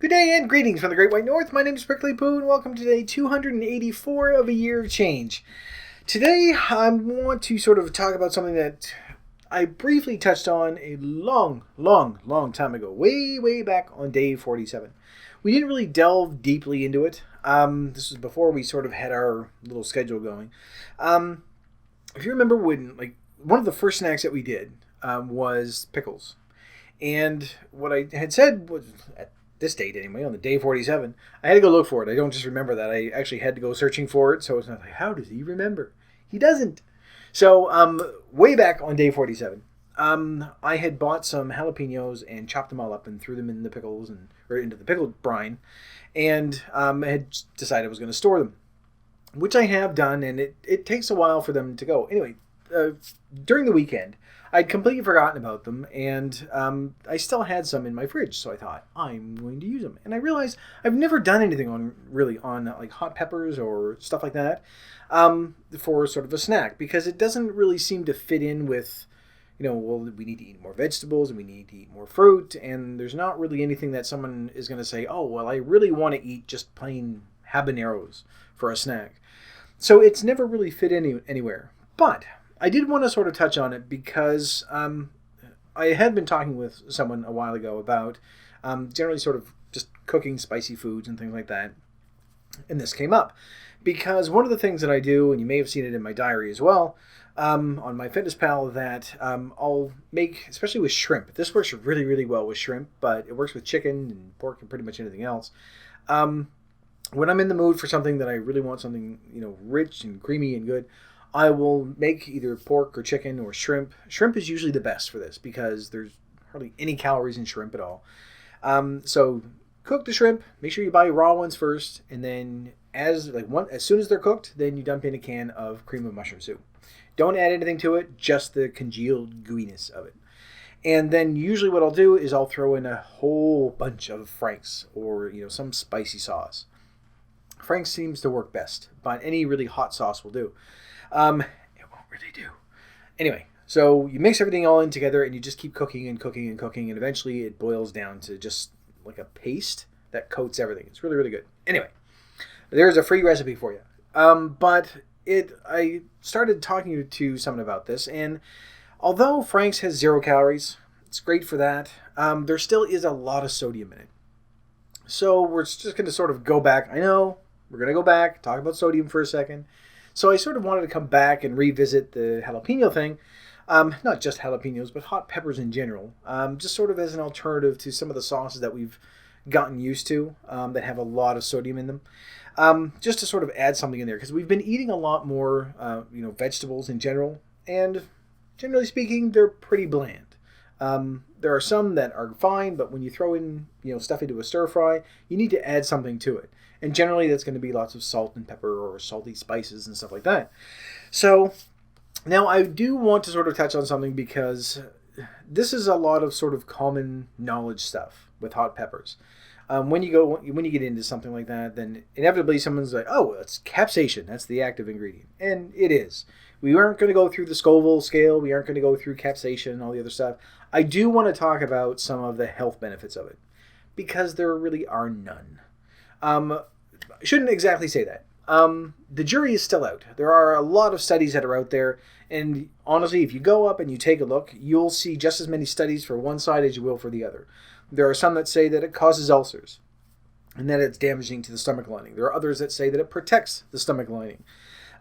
Good day and greetings from the Great White North. My name is Prickly Poo and welcome to day 284 of a year of change. Today I want to sort of talk about something that I briefly touched on a long time ago. Way back on day 47. We didn't really delve deeply into it. This was before we sort of had our little schedule going. If you remember when, one of the first snacks that we did was pickles. And what I had said was, at this date anyway, on the day 47, I had to go look for it. I don't just remember that. I actually had to go searching for it. So it's not like, how does he remember? He doesn't. So way back on day 47, I had bought some jalapenos and chopped them all up and threw them in the pickles or into the pickled brine, and I had decided I was going to store them, which I have done, and it takes a while for them to go. Anyway, during the weekend, I'd completely forgotten about them, and I still had some in my fridge, so I thought, I'm going to use them. And I realized I've never done anything on like hot peppers or stuff like that for sort of a snack, because it doesn't really seem to fit in with, well, we need to eat more vegetables and we need to eat more fruit, and there's not really anything that someone is going to say, oh, well, I really want to eat just plain habaneros for a snack. So it's never really fit anywhere. But I did want to sort of touch on it because I had been talking with someone a while ago about generally sort of just cooking spicy foods and things like that. And this came up because one of the things that I do, and you may have seen it in my diary as well, on my Fitness Pal, that I'll make, especially with shrimp. This works really well with shrimp, but it works with chicken and pork and pretty much anything else. When I'm in the mood for something that I really want something, rich and creamy and good, I will make either pork or chicken or shrimp. Shrimp is usually the best for this because there's hardly any calories in shrimp at all. So cook the shrimp. Make sure you buy raw ones first, and then as soon as they're cooked, then you dump in a can of cream of mushroom soup. Don't add anything to it, just the congealed gooiness of it. And then usually what I'll do is I'll throw in a whole bunch of Frank's or some spicy sauce. Frank's seems to work best, but any really hot sauce will do. It won't really do. Anyway, so you mix everything all in together and you just keep cooking and cooking and cooking, and eventually it boils down to just like a paste that coats everything. It's really good. Anyway, there's a free recipe for you. I started talking to someone about this, and although Frank's has 0 calories, it's great for that, there still is a lot of sodium in it. So we're just going to sort of go back. I know, we're going to go back, talk about sodium for a second. So I sort of wanted to come back and revisit the jalapeno thing. Not just jalapenos, but hot peppers in general. Just sort of as an alternative to some of the sauces that we've gotten used to that have a lot of sodium in them. Just to sort of add something in there, because we've been eating a lot more vegetables in general, and generally speaking, they're pretty bland. There are some that are fine, but when you throw in stuff into a stir fry, you need to add something to it. And generally that's going to be lots of salt and pepper or salty spices and stuff like that. So now I do want to sort of touch on something, because this is a lot of sort of common knowledge stuff with hot peppers. When you get into something like that, then inevitably someone's like, oh, it's capsaicin. That's the active ingredient. And it is. We aren't going to go through the Scoville scale. We aren't going to go through capsaicin and all the other stuff. I do want to talk about some of the health benefits of it, because there really are none. I shouldn't exactly say that. The jury is still out. There are a lot of studies that are out there, and honestly, if you go up and you take a look, you'll see just as many studies for one side as you will for the other. There are some that say that it causes ulcers and that it's damaging to the stomach lining. There are others that say that it protects the stomach lining.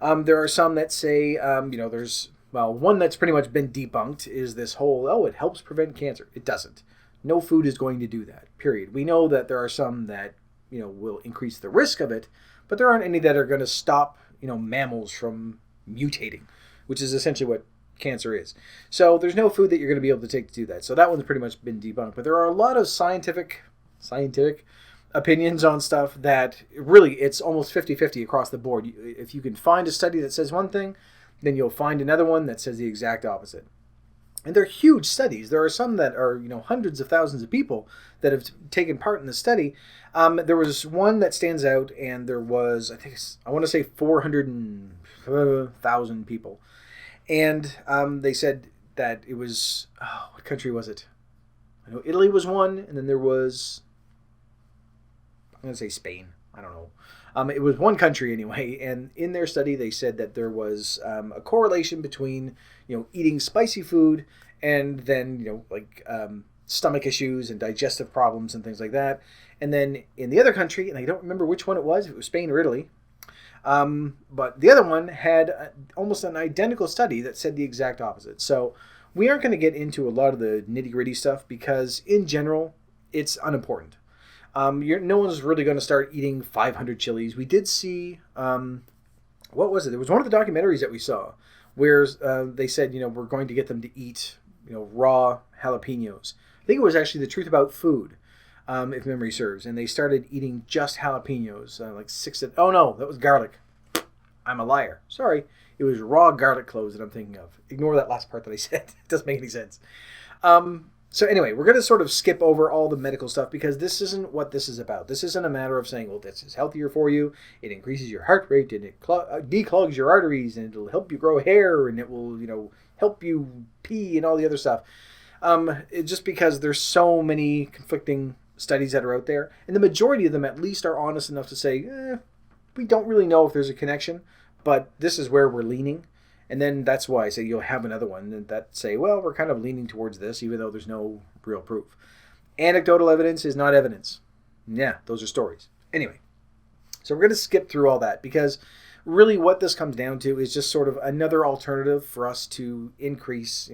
There are some that say, one that's pretty much been debunked is this whole, it helps prevent cancer. It doesn't. No food is going to do that, period. We know that there are some that will increase the risk of it, but there aren't any that are going to stop, mammals from mutating, which is essentially what cancer is. So there's no food that you're going to be able to take to do that. So that one's pretty much been debunked. But there are a lot of scientific opinions on stuff that really it's almost 50-50 across the board. If you can find a study that says one thing, then you'll find another one that says the exact opposite. And they're huge studies. There are some that are, hundreds of thousands of people that have taken part in the study. There was one that stands out, and there was, I want to say 400,000 people. And they said that it was, what country was it? I know Italy was one, and then there was going to say Spain. I don't know. It was one country anyway, and in their study they said that there was a correlation between eating spicy food and then stomach issues and digestive problems and things like that. And then in the other country, and I don't remember which one it was, if it was Spain or Italy, but the other one had almost an identical study that said the exact opposite. So we aren't going to get into a lot of the nitty-gritty stuff because in general it's unimportant. No one's really going to start eating 500 chilies. We did see, what was it? There was one of the documentaries that we saw where they said, we're going to get them to eat, raw jalapenos. I think it was actually The Truth About Food, if memory serves. And they started eating just jalapenos, oh no, that was garlic. I'm a liar. Sorry. It was raw garlic cloves that I'm thinking of. Ignore that last part that I said. It doesn't make any sense. So anyway, we're going to sort of skip over all the medical stuff because this isn't what this is about. This isn't a matter of saying, well, this is healthier for you. It increases your heart rate and it declogs your arteries and it'll help you grow hair and it will, help you pee and all the other stuff. Just because there's so many conflicting studies that are out there. And the majority of them at least are honest enough to say, we don't really know if there's a connection, but this is where we're leaning. And then that's why I say you'll have another one that say, well, we're kind of leaning towards this, even though there's no real proof. Anecdotal evidence is not evidence. Yeah, those are stories. Anyway, so we're going to skip through all that because really what this comes down to is just sort of another alternative for us to increase,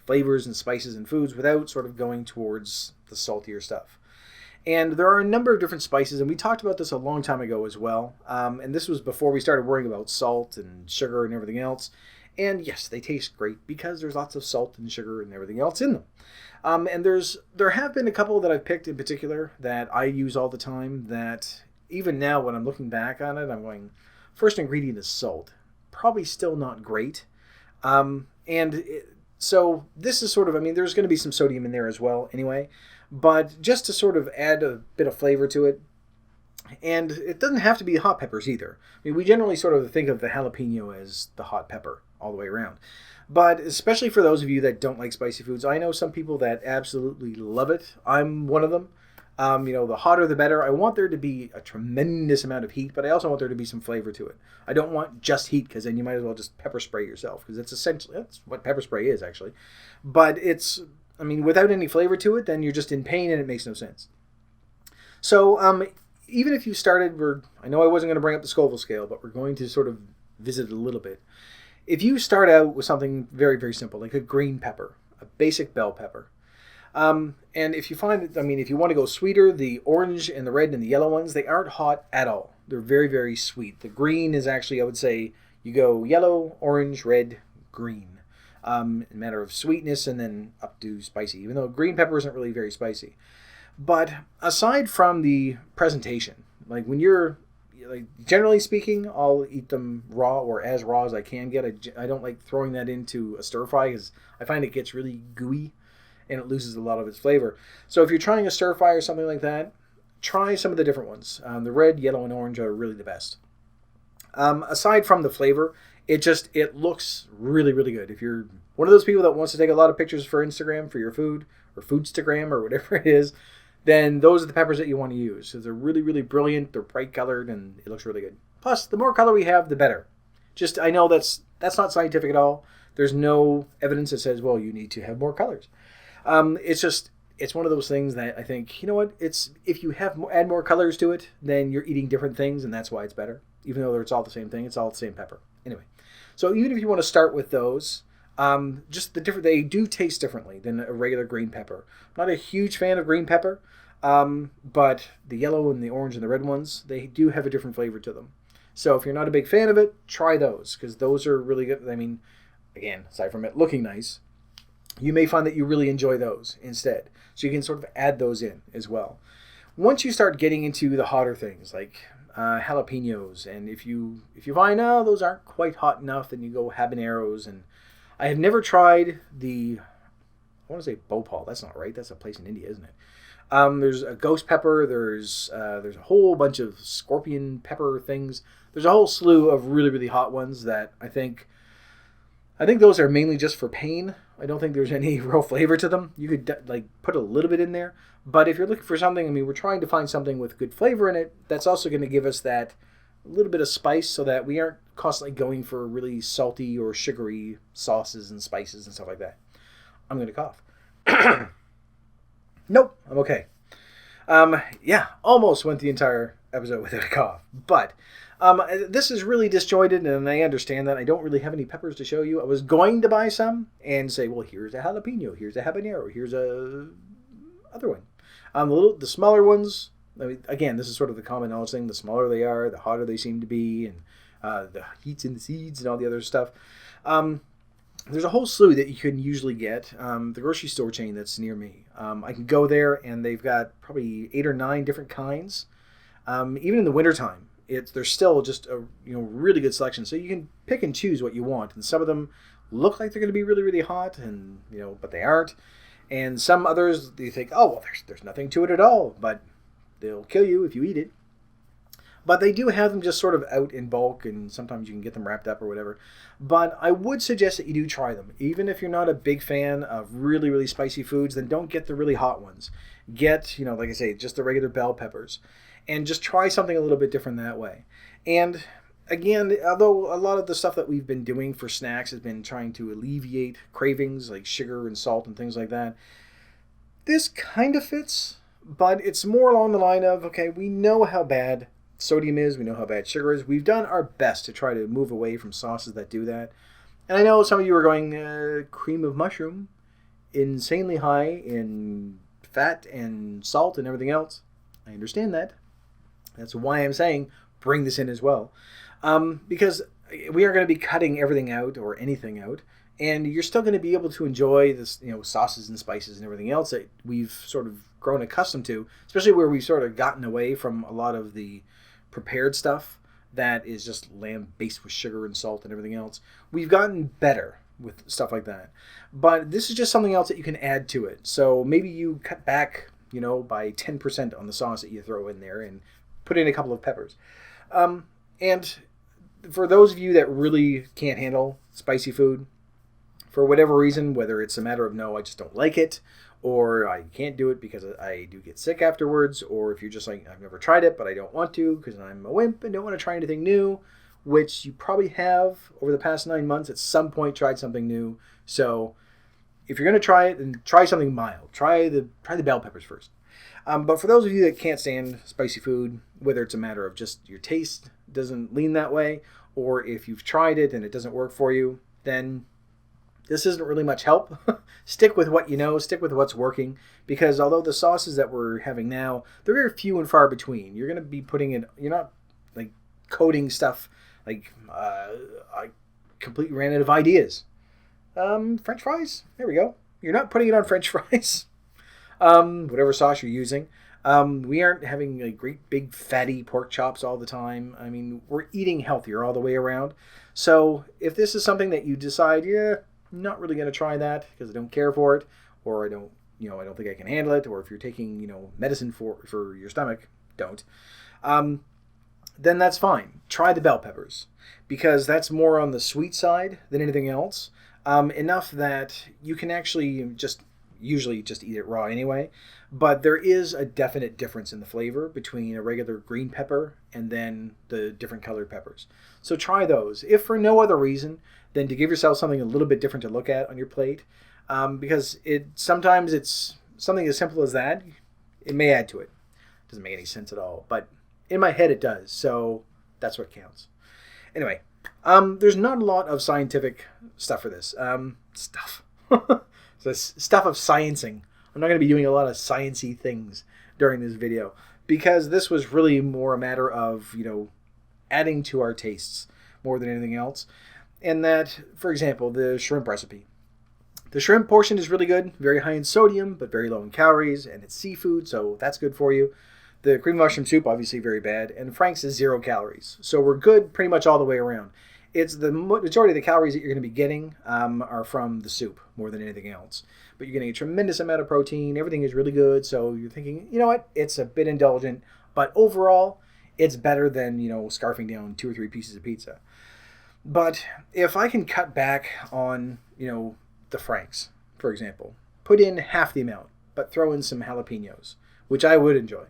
flavors and spices in foods without sort of going towards the saltier stuff. And there are a number of different spices, and we talked about this a long time ago as well. And this was before we started worrying about salt and sugar and everything else. And yes, they taste great because there's lots of salt and sugar and everything else in them. And there have been a couple that I've picked in particular that I use all the time that even now when I'm looking back on it, I'm going, first ingredient is salt. Probably still not great. So this is sort of, there's going to be some sodium in there as well anyway. But just to sort of add a bit of flavor to it, and it doesn't have to be hot peppers either. We generally sort of think of the jalapeno as the hot pepper all the way around. But especially for those of you that don't like spicy foods, I know some people that absolutely love it. I'm one of them. The hotter the better. I want there to be a tremendous amount of heat, but I also want there to be some flavor to it. I don't want just heat because then you might as well just pepper spray yourself because that's what pepper spray is actually. But without any flavor to it, then you're just in pain and it makes no sense. So even if you started, I know I wasn't going to bring up the Scoville scale, but we're going to sort of visit it a little bit. If you start out with something very, very simple, like a green pepper, a basic bell pepper, and if you find that, if you want to go sweeter, the orange and the red and the yellow ones, they aren't hot at all. They're very, very sweet. The green is actually, I would say, you go yellow, orange, red, green. A matter of sweetness and then up to spicy, even though green pepper isn't really very spicy. But aside from the presentation, when you're, generally speaking, I'll eat them raw or as raw as I can get. I don't like throwing that into a stir fry because I find it gets really gooey and it loses a lot of its flavor. So if you're trying a stir fry or something like that, try some of the different ones. The red, yellow, and orange are really the best. Aside from the flavor, it looks really, really good. If you're one of those people that wants to take a lot of pictures for Instagram for your food or Foodstagram or whatever it is, then those are the peppers that you want to use. So they're really, really brilliant. They're bright colored and it looks really good. Plus, the more color we have, the better. I know that's not scientific at all. There's no evidence that says, well, you need to have more colors. It's one of those things that I think, you know what? If you add more colors to it, then you're eating different things and that's why it's better. Even though it's all the same thing, it's all the same pepper. Anyway, so even if you want to start with those, they do taste differently than a regular green pepper. I'm not a huge fan of green pepper, but the yellow and the orange and the red ones, they do have a different flavor to them. So if you're not a big fan of it, try those because those are really good. Again, aside from it looking nice, you may find that you really enjoy those instead. So you can sort of add those in as well. Once you start getting into the hotter things like jalapenos, and if you find those aren't quite hot enough, then you go habaneros. And I have never tried I want to say Bhopal. That's not right. That's a place in India, isn't it? There's a ghost pepper. There's a whole bunch of scorpion pepper things. There's a whole slew of really, really hot ones that I think those are mainly just for pain. I don't think there's any real flavor to them. You could like put a little bit in there, but if you're looking for something, I mean, we're trying to find something with good flavor in it. That's also going to give us that little bit of spice, so that we aren't constantly going for really salty or sugary sauces and spices and stuff like that. I'm going to cough. Nope, I'm okay. Yeah, almost went the entire episode without a cough, but this is really disjointed, and I understand that. I don't really have any peppers to show you. I was going to buy some and say, well, here's a jalapeno, here's a habanero, here's a other one. The smaller ones, I mean, again, this is sort of the common knowledge thing. The smaller they are, the hotter they seem to be, and the heats in the seeds and all the other stuff. There's a whole slew that you can usually get. The grocery store chain that's near me. I can go there, and they've got probably 8 or 9 different kinds. Even in the wintertime, there's still just a really good selection. So you can pick and choose what you want. And some of them look like they're going to be really, really hot, and but they aren't. And some others, you think, oh, well, there's nothing to it at all, but they'll kill you if you eat it. But they do have them just sort of out in bulk, and sometimes you can get them wrapped up or whatever. But I would suggest that you do try them. Even if you're not a big fan of really, really spicy foods, then don't get the really hot ones. Get, like I say, just the regular bell peppers. And just try something a little bit different that way. And again, although a lot of the stuff that we've been doing for snacks has been trying to alleviate cravings like sugar and salt and things like that, this kind of fits, but it's more along the line of, okay, we know how bad sodium is, we know how bad sugar is. We've done our best to try to move away from sauces that do that. And I know some of you are going, cream of mushroom, insanely high in fat and salt and everything else. I understand that. That's why I'm saying bring this in as well. Because we are going to be cutting everything out or anything out, and you're still going to be able to enjoy this, sauces and spices and everything else that we've sort of grown accustomed to, especially where we've sort of gotten away from a lot of the prepared stuff that is just lamb based with sugar and salt and everything else. We've gotten better with stuff like that. But this is just something else that you can add to it. So maybe you cut back, by 10% on the sauce that you throw in there and put in a couple of peppers. And for those of you that really can't handle spicy food, for whatever reason, whether it's a matter of, no, I just don't like it, or I can't do it because I do get sick afterwards, or if you're just like, I've never tried it, but I don't want to because I'm a wimp and don't want to try anything new, which you probably have over the past 9 months at some point tried something new. So if you're going to try it, then try something mild. Try the bell peppers first. But for those of you that can't stand spicy food, whether it's a matter of just your taste doesn't lean that way, or if you've tried it and it doesn't work for you, then this isn't really much help. Stick with what you know, stick with what's working, because although the sauces that we're having now, they're very few and far between. You're going to be putting in, you're not like coating stuff like I completely ran out of ideas. French fries, there we go. You're not putting it on French fries. Whatever sauce you're using. We aren't having like great big fatty pork chops all the time. I mean, we're eating healthier all the way around. So if this is something that you decide, I'm not really going to try that because I don't care for it, or I don't think I can handle it, or if you're taking, medicine for your stomach, don't. Then that's fine. Try the bell peppers, because that's more on the sweet side than anything else. Enough that you can actually usually just eat it raw anyway, but there is a definite difference in the flavor between a regular green pepper and then the different colored peppers. So try those, if for no other reason than to give yourself something a little bit different to look at on your plate, because sometimes it's something as simple as that. It may add to it. It doesn't make any sense at all, but in my head it does, so that's what counts. Anyway, there's not a lot of scientific stuff for this. So stuff of sciencing. I'm not going to be doing a lot of sciencey things during this video, because this was really more a matter of, adding to our tastes more than anything else. And that, for example, the shrimp recipe. The shrimp portion is really good, very high in sodium, but very low in calories, and it's seafood, so that's good for you. The cream mushroom soup, obviously very bad, and Frank's is 0 calories. So we're good pretty much all the way around. It's the majority of the calories that you're going to be getting are from the soup more than anything else. But you're getting a tremendous amount of protein. Everything is really good. So you're thinking, you know what? It's a bit indulgent. But overall, it's better than, scarfing down 2 or 3 pieces of pizza. But if I can cut back on, the franks, for example. Put in half the amount, but throw in some jalapenos, which I would enjoy.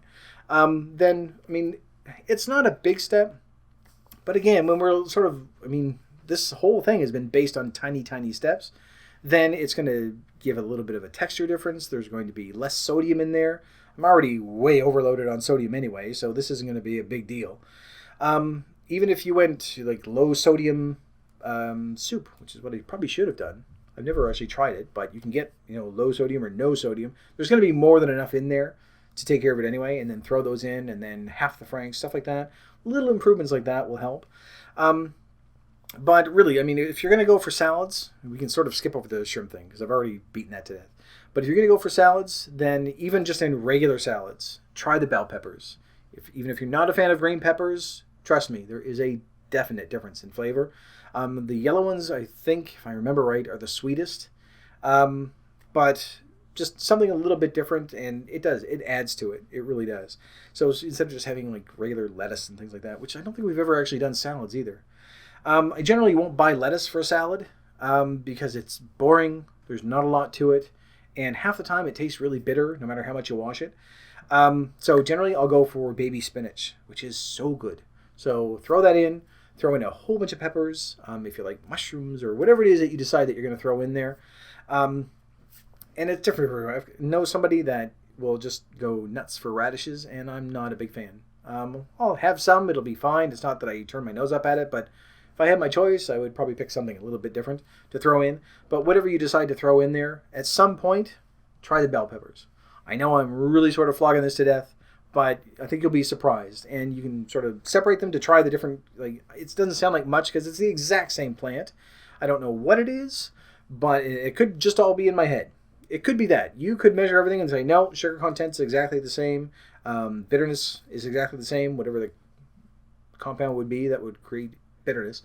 Then, I mean, it's not a big step, but again, when we're sort of, I mean, this whole thing has been based on tiny, tiny steps, then it's going to give a little bit of a texture difference. There's going to be less sodium in there. I'm already way overloaded on sodium anyway, so this isn't going to be a big deal. Even if you went to like low sodium soup, which is what I probably should have done. I've never actually tried it, but you can get, low sodium or no sodium. There's going to be more than enough in there to take care of it anyway, and then throw those in, and then half the franks, stuff like that. Little improvements like that will help. But really, I mean, if you're going to go for salads, we can sort of skip over the shrimp thing because I've already beaten that to death. But if you're going to go for salads, then even just in regular salads, try the bell peppers. Even if you're not a fan of green peppers, trust me, there is a definite difference in flavor. The yellow ones, I think, if I remember right, are the sweetest. But just something a little bit different, and it adds to it. It really does. So instead of just having like regular lettuce and things like that, which I don't think we've ever actually done salads either. I generally won't buy lettuce for a salad because it's boring. There's not a lot to it. And half the time it tastes really bitter no matter how much you wash it. So generally I'll go for baby spinach, which is so good. So throw that in. Throw in a whole bunch of peppers if you like mushrooms or whatever it is that you decide that you're going to throw in there. And it's different for everyone. I know somebody that will just go nuts for radishes, and I'm not a big fan. I'll have some. It'll be fine. It's not that I turn my nose up at it, but if I had my choice, I would probably pick something a little bit different to throw in. But whatever you decide to throw in there, at some point, try the bell peppers. I know I'm really sort of flogging this to death, but I think you'll be surprised. And you can sort of separate them to try the different, like, it doesn't sound like much because it's the exact same plant. I don't know what it is, but it could just all be in my head. It could be that. You could measure everything and say, no, sugar content's exactly the same. Bitterness is exactly the same, whatever the compound would be that would create bitterness.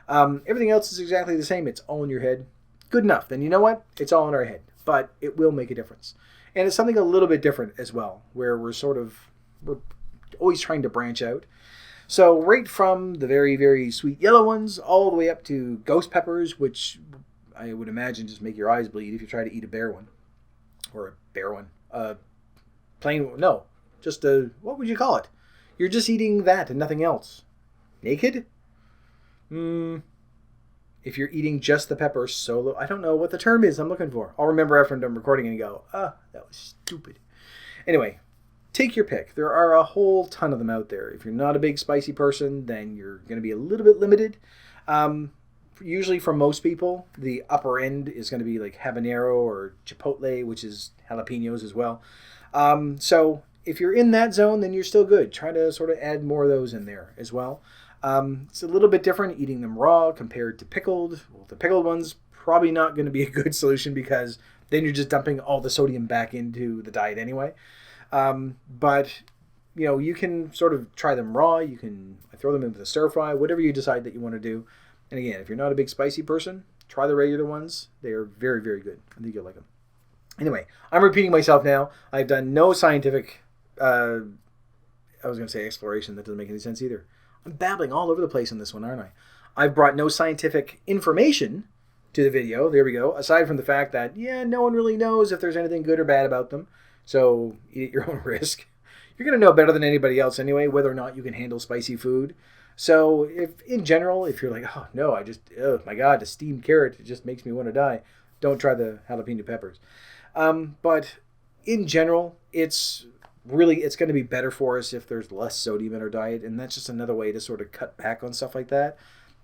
Everything else is exactly the same. It's all in your head. Good enough. Then you know what? It's all in our head. But it will make a difference. And it's something a little bit different as well, where we're always trying to branch out. So right from the very, very sweet yellow ones all the way up to ghost peppers, which I would imagine just make your eyes bleed if you try to eat a bear one. Or a bear one. Just what would you call it? You're just eating that and nothing else. Naked? If you're eating just the pepper solo, I don't know what the term is I'm looking for. I'll remember after I'm done recording and go, that was stupid. Anyway, take your pick. There are a whole ton of them out there. If you're not a big spicy person, then you're going to be a little bit limited. Usually for most people, the upper end is going to be like habanero or chipotle, which is jalapenos as well. So if you're in that zone, then you're still good. Try to sort of add more of those in there as well. It's a little bit different eating them raw compared to pickled. Well, the pickled one's probably not going to be a good solution because then you're just dumping all the sodium back into the diet anyway. But you can sort of try them raw. You can throw them into the stir fry, whatever you decide that you want to do. And again, if you're not a big spicy person, try the regular ones. They are very, very good. I think you'll like them. Anyway, I'm repeating myself now. I've done no scientific, I was going to say exploration. That doesn't make any sense either. I'm babbling all over the place on this one, aren't I? I've brought no scientific information to the video. There we go. Aside from the fact that, no one really knows if there's anything good or bad about them. So eat at your own risk. You're going to know better than anybody else anyway, whether or not you can handle spicy food. So if you're like, oh no, my God, the steamed carrot, it just makes me want to die. Don't try the jalapeno peppers. But in general, it's going to be better for us if there's less sodium in our diet. And that's just another way to sort of cut back on stuff like that.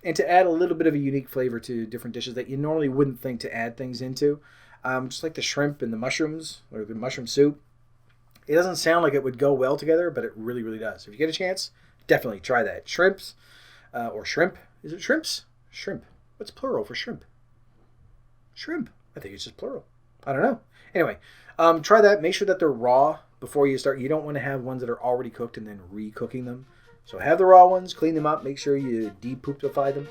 And to add a little bit of a unique flavor to different dishes that you normally wouldn't think to add things into. Just like the shrimp and the mushrooms or the mushroom soup. It doesn't sound like it would go well together, but it really, really does. If you get a chance, definitely try that. Shrimps or shrimp. Is it shrimps? Shrimp. What's plural for shrimp? Shrimp. I think it's just plural. I don't know. Anyway, try that. Make sure that they're raw before you start. You don't want to have ones that are already cooked and then re-cooking them. So have the raw ones, clean them up, make sure you de-poopify them,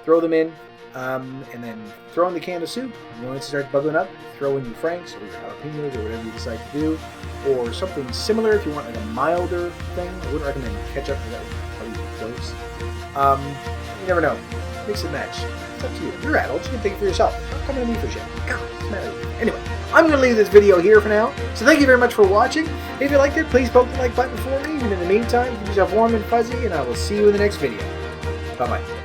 throw them in, and then throw in the can of soup. And once it starts bubbling up, throw in your franks or your jalapenos or whatever you decide to do, or something similar if you want like a milder thing. I wouldn't recommend ketchup because that would probably be gross. You never know. Mix and match. It's up to you. You're adults. You can think for yourself. Don't come to me for shit. God, what's the matter with you? Anyway, I'm going to leave this video here for now. So thank you very much for watching. If you liked it, please poke the like button for me. And in the meantime, keep yourself warm and fuzzy, and I will see you in the next video. Bye-bye.